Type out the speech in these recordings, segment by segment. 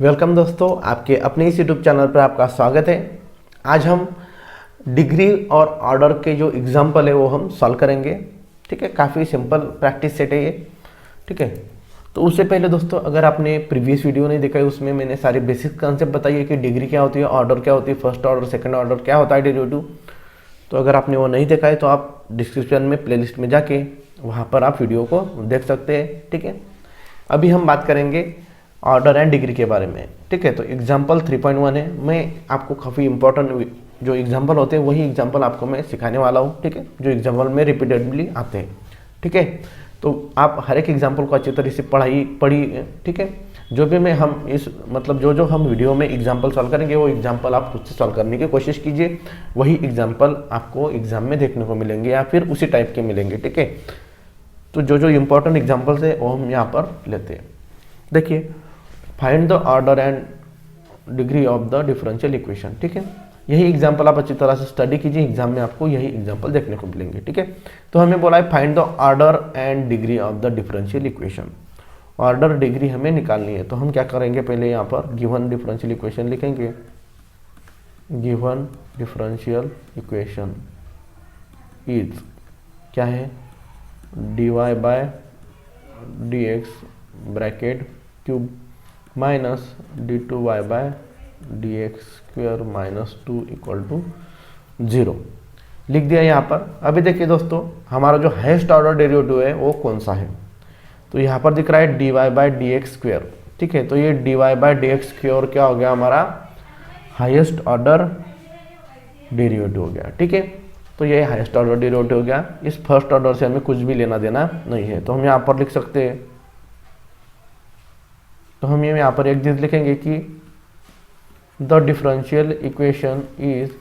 Welcome दोस्तों, आपके अपने इस यूट्यूब चैनल पर आपका स्वागत है। आज हम डिग्री और ऑर्डर के जो एग्जाम्पल है वो हम सॉल्व करेंगे। ठीक है, काफ़ी सिंपल प्रैक्टिस सेट है ये। ठीक है, तो उससे पहले दोस्तों, अगर आपने प्रीवियस वीडियो नहीं देखा है, उसमें मैंने सारे बेसिक कॉन्सेप्ट बताई है कि डिग्री क्या होती है, ऑर्डर क्या होती है, फर्स्ट ऑर्डर, सेकंड ऑर्डर क्या होता है, डेरिवेटिव। तो अगर आपने वो नहीं देखा है तो आप डिस्क्रिप्शन में प्लेलिस्ट में जाके वहाँ पर आप वीडियो को देख सकते हैं। ठीक है, अभी हम बात करेंगे ऑर्डर एंड डिग्री के बारे में। ठीक है, तो एग्जाम्पल 3.1 है। मैं आपको काफ़ी इंपॉर्टेंट जो एग्जाम्पल होते हैं वही एग्जाम्पल आपको मैं सिखाने वाला हूँ। ठीक है, जो एग्जाम्पल में रिपीटेडली आते हैं। ठीक है, तो आप हर एक एग्जाम्पल को अच्छी तरह से पढ़िए। ठीक है, जो भी मैं हम इस मतलब जो हम वीडियो में एग्जाम्पल सॉल्व करेंगे वो एग्जाम्पल आप खुद से सॉल्व करने की कोशिश कीजिए। वही एग्जाम्पल आपको एग्जाम में देखने को मिलेंगे या फिर उसी टाइप के मिलेंगे। ठीक है, तो जो इंपॉर्टेंट एग्जाम्पल्स है वो हम यहाँ पर लेते हैं। देखिए, find the order and degree of the differential equation. ठीक है, यही एग्जाम्पल आप अच्छी तरह से स्टडी कीजिए, एग्जाम में आपको यही एग्जाम्पल देखने को मिलेंगे। ठीक है, तो हमें बोला है find the order and degree of the differential equation. Order degree हमें निकालनी है, तो हम क्या करेंगे, पहले यहाँ पर गिवन डिफरेंशियल इक्वेशन लिखेंगे। गिवन डिफरेंशियल इक्वेशन इज क्या है, dy by D X bracket cube minus d2y by D X square minus 2 equal to 0 लिख दिया यहाँ पर। अभी देखिए दोस्तों, हमारा जो हाईएस्ट ऑर्डर डेरिवेटिव है वो कौन सा है, तो यहाँ पर दिख रहा है dy by D X square. ठीक है, तो ये dy by D X square क्या हो गया, हमारा हाईएस्ट ऑर्डर डेरिवेटिव हो गया। ठीक है, तो ये हाईएस्ट ऑर्डर डेरिवेटिव हो गया। इस फर्स्ट ऑर्डर से हमें कुछ भी लेना देना नहीं है, तो हम यहाँ पर लिख सकते हैं। तो हम ये यहाँ पर एक चीज लिखेंगे कि the differential equation is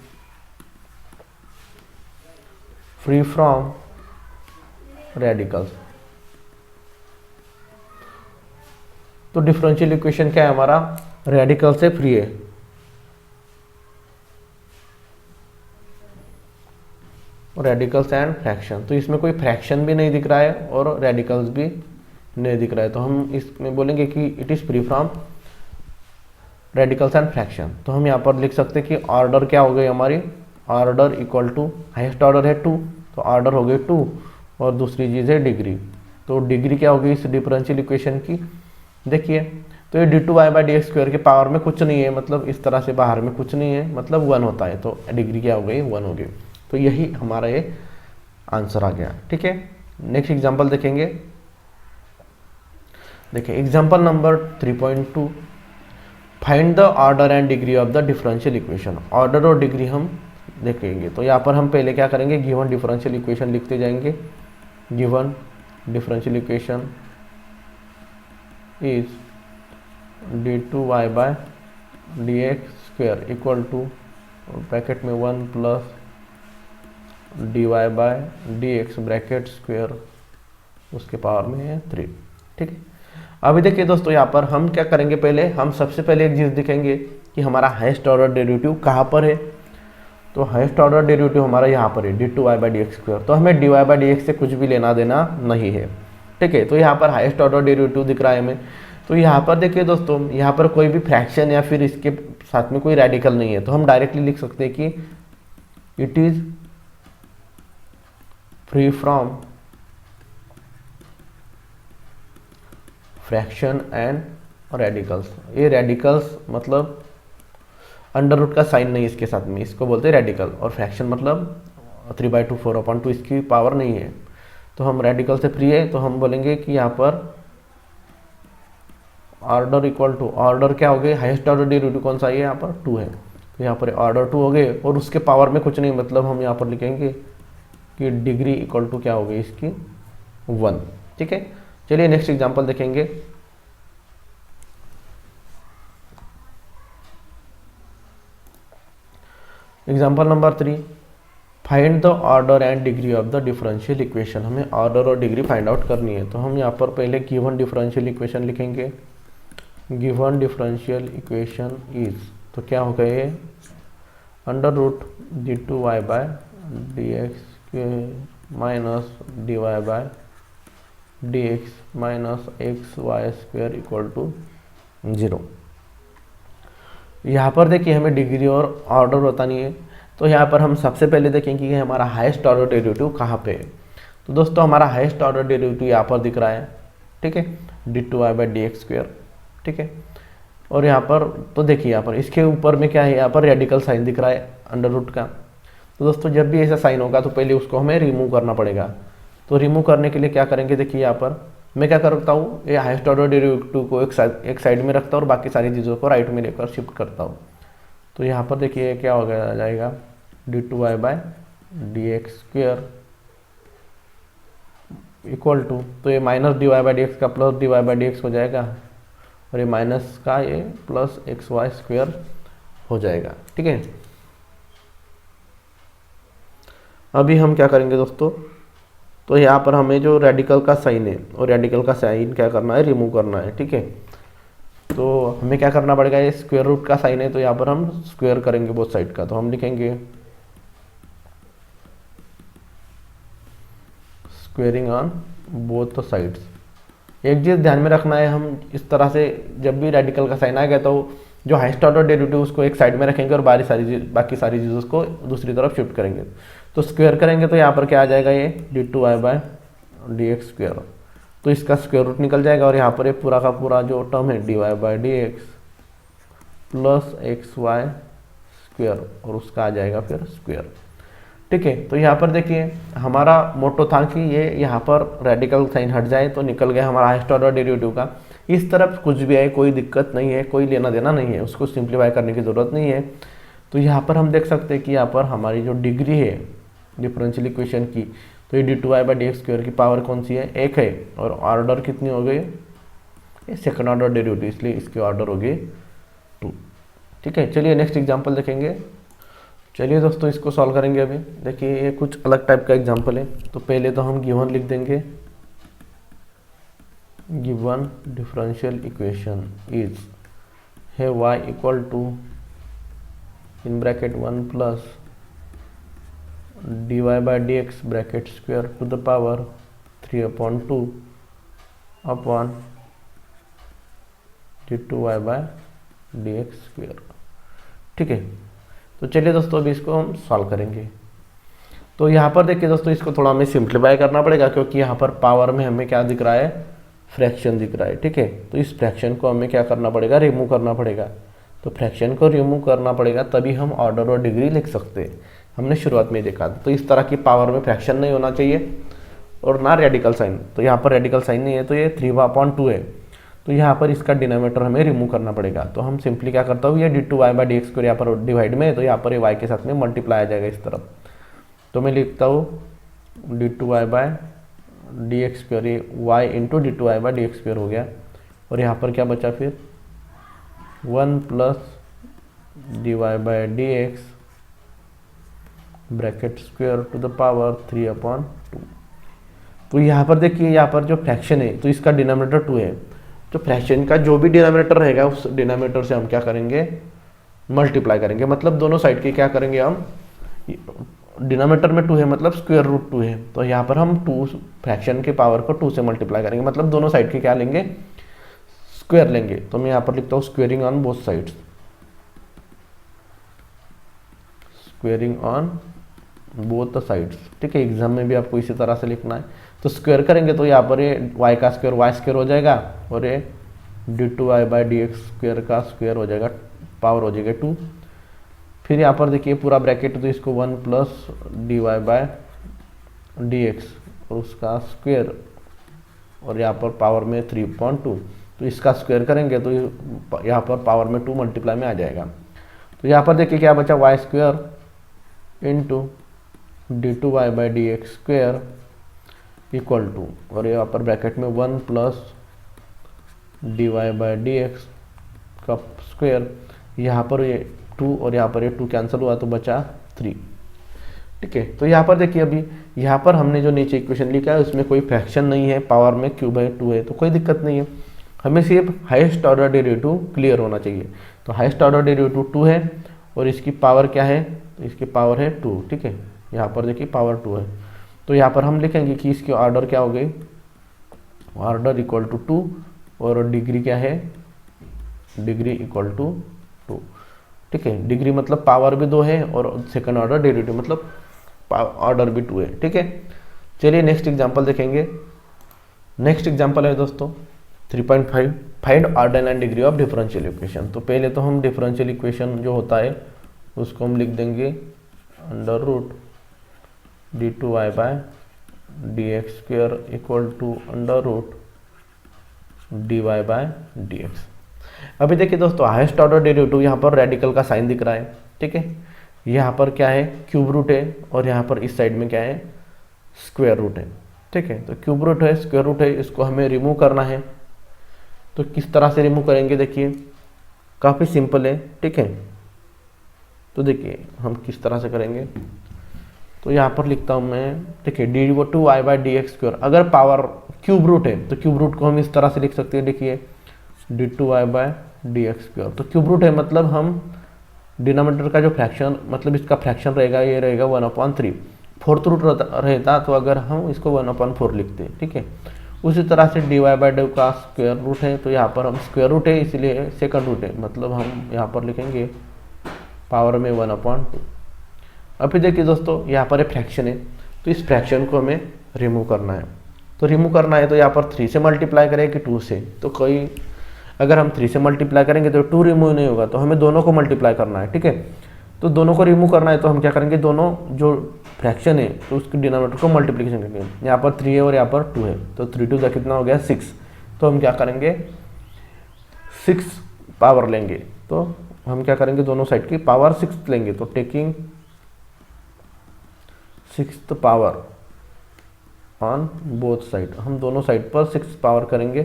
free from radicals. तो डिफरेंशियल इक्वेशन क्या है, हमारा रेडिकल से फ्री है। रेडिकल्स एंड फ्रैक्शन, तो इसमें कोई फ्रैक्शन भी नहीं दिख रहा है और रेडिकल्स भी नहीं दिख रहा है, तो हम इसमें बोलेंगे कि it is free from radicals and fraction. तो हम यहाँ पर लिख सकते हैं कि ऑर्डर क्या हो गई हमारी, order equal to highest order है 2, तो ऑर्डर हो गई 2 और दूसरी चीज़ है डिग्री। तो डिग्री क्या होगी इस डिफरेंशियल इक्वेशन की, देखिए, तो ये d2y by D x square के पावर में कुछ नहीं है, मतलब इस तरह से बाहर में कुछ नहीं है, मतलब 1 होता है, तो डिग्री क्या हो गई 1 हो गई। तो यही हमारा ये आंसर आ गया। ठीक है, नेक्स्ट एग्जाम्पल देखेंगे। देखिए example number 3.2, find the order and degree of the differential equation. Order और डिग्री हम देखेंगे, तो यहाँ पर हम पहले क्या करेंगे, गिवन डिफरेंशियल इक्वेशन लिखते जाएंगे। Given differential equation is d2y by D X square equal to bracket में 1 plus dy by D X bracket square उसके पावर में है 3। ठीक है, अभी देखिए दोस्तों, यहाँ पर हम क्या करेंगे, पहले हम सबसे पहले एक चीज़ दिखेंगे कि हमारा हाईएस्ट ऑर्डर डेरिवेटिव कहाँ पर है। तो हाईएस्ट ऑर्डर डेरिवेटिव हमारा यहाँ पर है d2y by D x square, तो हमें dy बाई डी एक्स से कुछ भी लेना देना नहीं है। ठीक है, तो यहाँ पर हाईएस्ट ऑर्डर डेरिवेटिव दिख रहा है हमें। तो यहाँ पर देखिए दोस्तों, यहाँ पर कोई भी फ्रैक्शन या फिर इसके साथ में कोई रेडिकल नहीं है, तो हम डायरेक्टली लिख सकते हैं कि it is free from fraction and radicals. ये रेडिकल्स मतलब अंडर रूट का साइन नहीं इसके साथ में, इसको बोलते हैं रेडिकल, और फ्रैक्शन मतलब 3/2 4/2 इसकी पावर नहीं है, तो हम रेडिकल से फ्री है। तो हम बोलेंगे कि यहाँ पर ऑर्डर इक्वल टू, ऑर्डर क्या हो गए, हाईएस्ट ऑर्डर डेरिवेटिव कौन सा है, यहाँ पर 2 है, तो यहाँ पर ऑर्डर 2 हो गए और उसके पावर में कुछ नहीं, मतलब हम यहाँ पर लिखेंगे कि डिग्री इक्वल टू क्या हो गई इसकी 1। ठीक है, चलिए नेक्स्ट एग्जांपल देखेंगे। Example number 3, find the order and degree of the differential equation. हमें ऑर्डर और डिग्री फाइंड आउट करनी है, तो हम यहाँ पर पहले गिवन डिफरेंशियल इक्वेशन लिखेंगे। गिवन डिफरेंशियल इक्वेशन इज, तो क्या हो गए, under root d2y by D X minus dy by D X minus X Y square equal to 0। यहाँ पर देखिए हमें डिग्री और ऑर्डर बतानी है। तो यहाँ पर हम सबसे पहले देखेंगे कि हमारा हाईएस्ट ऑर्डर डेरिवेटिव कहाँ पे है। तो दोस्तों हमारा हाईएस्ट ऑर्डर डेरिवेटिव यहाँ पर दिख रहा है, ठीक है, d2y/dx², ठीक है। और यहाँ पर तो देखिए यहाँ पर इसके ऊपर में क्या है, यहाँ पर रेडिकल साइन दिख रहा है अंडर रूट का। तो दोस्तों जब भी ऐसा साइन होगा तो पहले उसको हमें रिमूव करना पड़ेगा। तो रिमूव करने के लिए क्या करेंगे, देखिए यहाँ पर मैं क्या करता हूँ, ये हाईएस्ट ऑर्डर डेरिवेटिव को एक साइड में रखता हूँ और बाकी सारी चीज़ों को राइट में लेकर शिफ्ट करता हूँ। तो यहाँ पर देखिए क्या हो गया जाएगा, d2y/dx² इक्वल टू, तो ये माइनस dy/dx का प्लस dy/dx हो जाएगा और ये माइनस का ये प्लस xy² हो जाएगा, ठीक है। अभी हम क्या करेंगे दोस्तों, तो यहाँ पर हमें जो रेडिकल का साइन है और रेडिकल का साइन क्या करना है, रिमूव करना है, ठीक है। तो हमें क्या करना पड़ेगा, ये स्क्वायर रूट का साइन है तो यहाँ पर हम स्क्वायर करेंगे बोथ साइड का। तो हम लिखेंगे स्क्वेयरिंग ऑन बोथ साइड्स। एक चीज़ ध्यान में रखना है, हम इस तरह से जब भी रेडिकल का साइन आएगा तो जो हाईएस्ट ऑर्डर डेरिवेटिव उसको एक साइड में रखेंगे और बाकी सारी चीज़ों को दूसरी तरफ शिफ्ट करेंगे। तो स्क्वायर करेंगे तो यहाँ पर क्या आ जाएगा, ये d2y/dx²। तो इसका स्क्वायर रूट निकल जाएगा और यहाँ पर ये पूरा का पूरा जो टर्म है dy/dx प्लस xy² और उसका आ जाएगा फिर स्क्वायर, ठीक है। तो यहाँ पर देखिए हमारा मोटो था कि ये यहाँ पर रेडिकल साइन हट जाए तो निकल गया हमारा हाईएस्ट ऑर्डर डेरिवेटिव का। इस तरफ कुछ भी आए कोई दिक्कत नहीं है, कोई लेना देना नहीं है, उसको सिंप्लीफाई करने की ज़रूरत नहीं है। तो यहाँ पर हम देख सकते हैं कि यहाँ पर हमारी जो डिग्री है डिफरेंशियल इक्वेशन की, तो ये d2y/dx² की पावर कौन सी है, 1 है। और ऑर्डर कितनी हो गई, ये सेकंड ऑर्डर डेरिवेटिव, इसलिए इसकी ऑर्डर हो गई 2, ठीक है। चलिए नेक्स्ट एग्जांपल देखेंगे। चलिए दोस्तों इसको सॉल्व करेंगे। अभी देखिए ये कुछ अलग टाइप का एग्जांपल है। तो पहले तो हम गिवन लिख देंगे, गिवन डिफरेंशियल इक्वेशन इज है y equal to in bracket 1 plus dy/dx bracket square to the power 3/2 upon d2y/dx², ठीक है। तो चलिए दोस्तों अभी इसको हम सॉल्व करेंगे। तो यहाँ पर देखिए दोस्तों इसको थोड़ा हमें सिंप्लीफाई करना पड़ेगा क्योंकि यहाँ पर पावर में हमें क्या दिख रहा है, फ्रैक्शन दिख रहा है, ठीक है। तो इस फ्रैक्शन को हमें क्या करना पड़ेगा, रिमूव करना पड़ेगा। तो फ्रैक्शन को रिमूव करना पड़ेगा तभी हम ऑर्डर और डिग्री लिख सकते हैं। हमने शुरुआत में देखा तो इस तरह की पावर में फ्रैक्शन नहीं होना चाहिए और ना रेडिकल साइन। तो यहाँ पर रेडिकल साइन नहीं है तो ये 3/2 है। तो यहाँ पर इसका डिनोमिनेटर हमें रिमूव करना पड़ेगा। तो हम सिंपली क्या करता हूँ, ये d2y/dx² यहाँ पर डिवाइड में है तो यहाँ पर ये y के साथ में मल्टीप्लाई आ जाएगा इस तरफ। तो मैं लिखता हूँ d2y/dx², ये y इंटू d2y/dx² हो गया। और यहाँ पर क्या बचा फिर 1 plus dy/dx bracket square to the power 3/2। तो यहाँ पर देखिए यहाँ पर जो फ्रैक्शन है तो इसका डिनोमिनेटर 2 है। तो फ्रैक्शन का जो भी डिनोमिनेटर रहेगा उस डिनोमिनेटर से हम क्या करेंगे, मल्टीप्लाई करेंगे। मतलब दोनों साइड के क्या करेंगे हम, डिनोमिनेटर में 2 है मतलब स्क्वायर रूट 2 है। तो यहाँ पर हम 2 फ्रैक्शन के पावर को 2 से मल्टीप्लाई करेंगे, मतलब दोनों साइड के क्या लेंगे, स्क्वायर लेंगे। तो मैं यहाँ पर लिखता हूँ squaring on both sides, squaring on both the sides, ठीक है। एग्जाम में भी आपको इसी तरह से लिखना है। तो स्क्वायर करेंगे तो यहाँ पर ये y का स्क्वायर y² हो जाएगा और ये d2y/dx² का स्क्वायर हो जाएगा, पावर हो जाएगा 2। फिर यहाँ पर देखिए पूरा ब्रैकेट, तो इसको 1 प्लस dy/dx और उसका स्क्वायर और यहाँ पर पावर में 3/2। तो इसका स्क्वायर करेंगे तो यहाँ पर पावर में 2 मल्टीप्लाई में आ जाएगा। तो यहाँ पर देखिए क्या बचा, y² into d2y/dx² equal to, और यहाँ पर ब्रैकेट में 1 प्लस dy/dx का स्क्वायर, यहाँ पर ये 2 और यहाँ पर ये 2 कैंसिल हुआ तो बचा 3, ठीक है। तो यहाँ पर देखिए अभी यहाँ पर हमने जो नीचे इक्वेशन लिखा है उसमें कोई फ्रैक्शन नहीं है, पावर में q/2 है तो कोई दिक्कत नहीं है। हमें सिर्फ हाईएस्ट ऑर्डर डेरिवेटिव क्लियर होना चाहिए। तो हाईएस्ट ऑर्डर डेरिवेटिव 2 है और इसकी पावर क्या है, तो इसकी पावर है 2, ठीक है। यहाँ पर देखिए पावर 2 है। तो यहाँ पर हम लिखेंगे कि इसकी ऑर्डर क्या हो गई, ऑर्डर इक्वल टू 2 और डिग्री क्या है, डिग्री इक्वल टू 2। ठीक है। डिग्री मतलब पावर भी 2 है और सेकंड ऑर्डर डेरिवेटिव मतलब ऑर्डर भी 2 है, ठीक है। चलिए नेक्स्ट एग्जांपल देखेंगे। नेक्स्ट एग्जांपल है दोस्तों 3.5, find order and degree of differential equation. तो पहले तो हम डिफरेंशियल इक्वेशन जो होता है उसको हम लिख देंगे under root d2y/dx² equal to under root dy/dx। अभी देखिए दोस्तों, हाईएस्ट ऑर्डर डेरिवेटिव यहाँ पर रेडिकल का साइन दिख रहा है, ठीक है। यहाँ पर क्या है, क्यूब रूट है, और यहाँ पर इस साइड में क्या है, स्क्वायर रूट है, ठीक है। तो क्यूब रूट है, स्क्वायर रूट है, इसको हमें रिमूव करना है। तो किस तरह से रिमूव करेंगे, देखिए काफ़ी सिंपल है, ठीक है। तो देखिए हम किस तरह से करेंगे, तो यहाँ पर लिखता हूँ मैं, देखिए d2y/dx²। अगर पावर क्यूब रूट है तो क्यूब रूट को हम इस तरह से लिख सकते हैं, देखिए d2y/dx²। तो क्यूब रूट है मतलब हम डिनोमिनेटर का जो फ्रैक्शन मतलब इसका फ्रैक्शन रहेगा, ये रहेगा 1/3। फोर्थ रूट रहता तो अगर हम इसको 1/4 लिखते, ठीक है। उसी तरह से dy/d का स्क्वायर रूट है, तो यहाँ पर हम स्क्वायर रूट है इसलिए सेकंड रूट है, मतलब हम यहाँ पर लिखेंगे पावर में 1/2। अभी देखिए दोस्तों, यहाँ पर एक फ्रैक्शन है, तो इस फ्रैक्शन को हमें रिमूव करना है। तो रिमूव करना है तो यहाँ पर 3 से मल्टीप्लाई करें कि 2 से, तो कोई अगर हम 3 से मल्टीप्लाई करेंगे तो 2 रिमूव नहीं होगा, तो हमें दोनों को मल्टीप्लाई करना है, ठीक है। तो दोनों को रिमूव करना है तो हम क्या करेंगे, दोनों जो फ्रैक्शन है तो उसके डिनोमिनेटर को मल्टीप्लिकेशन करेंगे। यहाँ पर 3 है और यहाँ पर 2 है, तो 3 2 कितना हो गया 6। तो हम क्या करेंगे 6 पावर लेंगे, तो हम क्या करेंगे दोनों साइड की पावर 6 लेंगे। तो taking 6th power on both side, हम दोनों साइड पर 6 पावर करेंगे।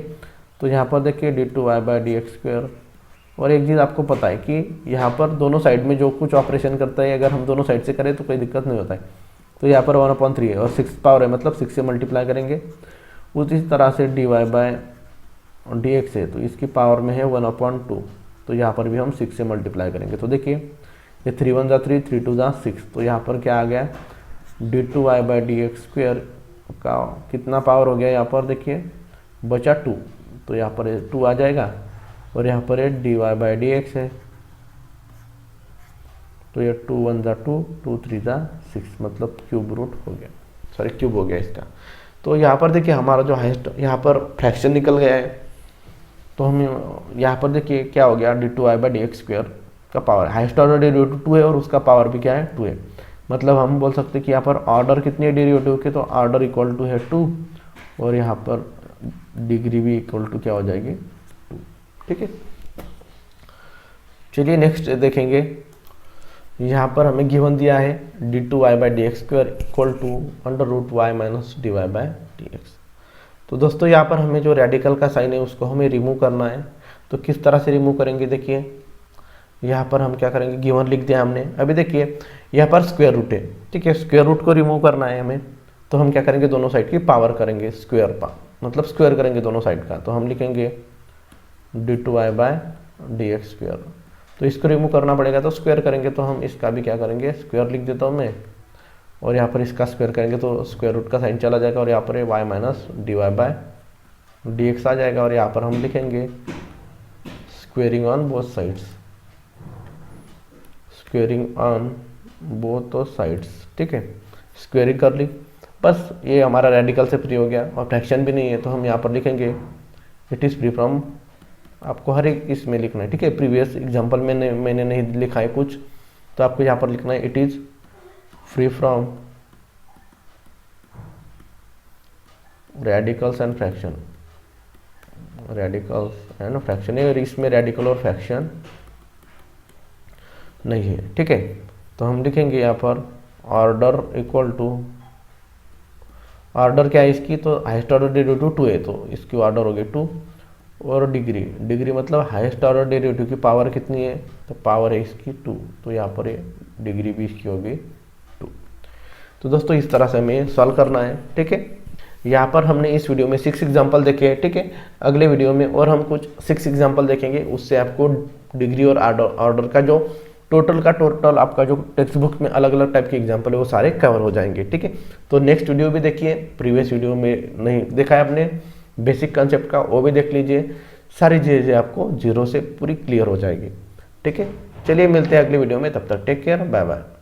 तो यहाँ पर देखिए d2y/dx²। और एक चीज़ आपको पता है कि यहाँ पर दोनों साइड में जो कुछ ऑपरेशन करता है अगर हम दोनों साइड से करें तो कोई दिक्कत नहीं होता है। तो यहाँ पर 1/3 है और 6 पावर है मतलब 6 से मल्टीप्लाई करेंगे। उसी तरह से dy/dx है तो इसकी पावर में है 1/2, तो यहाँ पर भी हम 6 से मल्टीप्लाई करेंगे। तो देखिए ये 3 1 जा 3, 3 2 जा 6, तो यहाँ पर क्या आ गया d2y/dx² का कितना पावर हो गया, यहाँ पर देखिए बचा 2, तो यहाँ पर 2 आ जाएगा और यहाँ पर dy/dx है, तो ये 2 1 जा 2, 2 3 जा 6, मतलब क्यूब रूट हो गया, सॉरी क्यूब हो गया इसका। तो यहाँ पर देखिए हमारा जो हाईएस्ट यहाँ पर फ्रैक्शन निकल गया है। तो हम यहाँ पर देखिए क्या हो गया, d2y/dx² का पावर हाईएस्ट ऑर्डर डेरिवेटिव 2 है और उसका पावर भी क्या है 2 है। मतलब हम बोल सकते हैं कि यहाँ पर ऑर्डर कितनी है डेरिवेटिव के, तो ऑर्डर इक्वल टू है 2 और यहाँ पर डिग्री भी इक्वल टू क्या हो जाएगी 2, ठीक है। चलिए नेक्स्ट देखेंगे। यहाँ पर हमें गिवन दिया है d2y/dx² equal to under root y minus dy/dx। तो दोस्तों यहाँ पर हमें जो रेडिकल का साइन है उसको हमें रिमूव करना है। तो किस तरह से रिमूव करेंगे, देखिए यहाँ पर हम क्या करेंगे, गिवन लिख दिया हमने। अभी देखिए यहाँ पर स्क्वायर रूट है, ठीक है, स्क्वायर रूट को रिमूव करना है हमें। तो हम क्या करेंगे, दोनों साइड की पावर करेंगे स्क्वायर मतलब स्क्वायर करेंगे दोनों साइड का। तो हम लिखेंगे d2y/dx²। तो इसको रिमूव करना पड़ेगा तो स्क्वायर करेंगे, तो हम इसका भी क्या करेंगे स्क्वायर लिख देता हूँ मैं, और यहाँ पर इसका स्क्वायर करेंगे तो स्क्वायर रूट का साइन चला जाएगा और यहाँ पर y माइनस dy/dx आ जाएगा। और यहाँ पर हम लिखेंगे squaring on both sides, squaring on both sides, ठीक है, स्क्वेयरिंग कर ली। बस ये हमारा रेडिकल से फ्री हो गया और फ्रैक्शन भी नहीं है। तो हम यहाँ पर लिखेंगे इट इज़ फ्री फ्रॉम, आपको हर एक इसमें लिखना है, ठीक है। प्रीवियस एग्जांपल में मैंने नहीं लिखा है कुछ, तो आपको यहाँ पर लिखना है it is free from radicals and fraction, radicals and fraction है, और इसमें रेडिकल और फ्रैक्शन नहीं है, ठीक है। तो हम लिखेंगे यहाँ पर ऑर्डर इक्वल टू, ऑर्डर क्या है इसकी, तो हाईएस्ट ऑर्डर डेरिवेटिव 2 है तो इसकी ऑर्डर हो गई 2, और डिग्री, डिग्री मतलब हाईएस्ट ऑर्डर डेरिवेटिव की पावर कितनी है, तो पावर है इसकी 2, तो यहाँ पर डिग्री भी इसकी होगी 2। तो दोस्तों इस तरह से हमें सॉल्व करना है, ठीक है। यहाँ पर हमने इस वीडियो में 6 एग्जाम्पल देखे हैं, ठीक है। अगले वीडियो में और हम कुछ 6 एग्जाम्पल देखेंगे, उससे आपको डिग्री और ऑर्डर का जो टोटल आपका जो टेक्स्ट बुक में अलग अलग टाइप के एग्जाम्पल है वो सारे कवर हो जाएंगे, ठीक है। तो नेक्स्ट वीडियो भी देखिए, प्रीवियस वीडियो में नहीं देखा है आपने बेसिक कंसेप्ट का, वो भी देख लीजिए। सारी चीज़ें आपको जीरो से पूरी क्लियर हो जाएगी, ठीक है। चलिए मिलते हैं अगली वीडियो में, तब तक टेक केयर, बाय बाय।